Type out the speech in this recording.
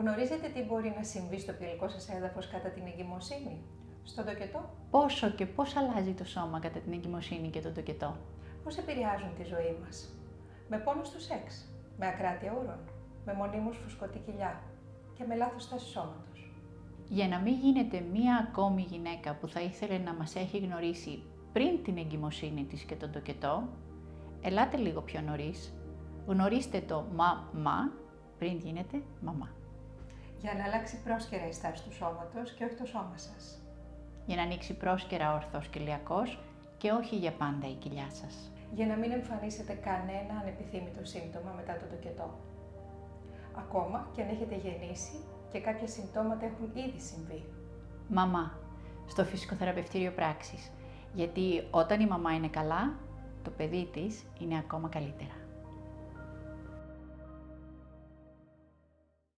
Γνωρίζετε τι μπορεί να συμβεί στο πηλικό σας έδαφος κατά την εγκυμοσύνη, στον τοκετό? Πόσο και πώς αλλάζει το σώμα κατά την εγκυμοσύνη και τον τοκετό? Πώς επηρεάζουν τη ζωή μας? Με πόνο στο σεξ, με ακράτεια ούρων, με μονίμως φουσκωτή κοιλιά και με λάθος στάση σώματος. Για να μην γίνετε μία ακόμη γυναίκα που θα ήθελε να μας έχει γνωρίσει πριν την εγκυμοσύνη της και τον τοκετό, ελάτε λίγο πιο νωρίς, γνωρίστε το μα πριν γίνετε μαμά. Για να αλλάξει πρόσκαιρα η στάση του σώματος και όχι το σώμα σας. Για να ανοίξει πρόσκαιρα ορθός κοιλιακός και όχι για πάντα η κοιλιά σας. Για να μην εμφανίσετε κανένα ανεπιθύμητο σύμπτωμα μετά το τοκετό. Ακόμα και αν έχετε γεννήσει και κάποια συμπτώματα έχουν ήδη συμβεί. Μαμά, στο φυσικοθεραπευτήριο πράξης, γιατί όταν η μαμά είναι καλά, το παιδί της είναι ακόμα καλύτερα.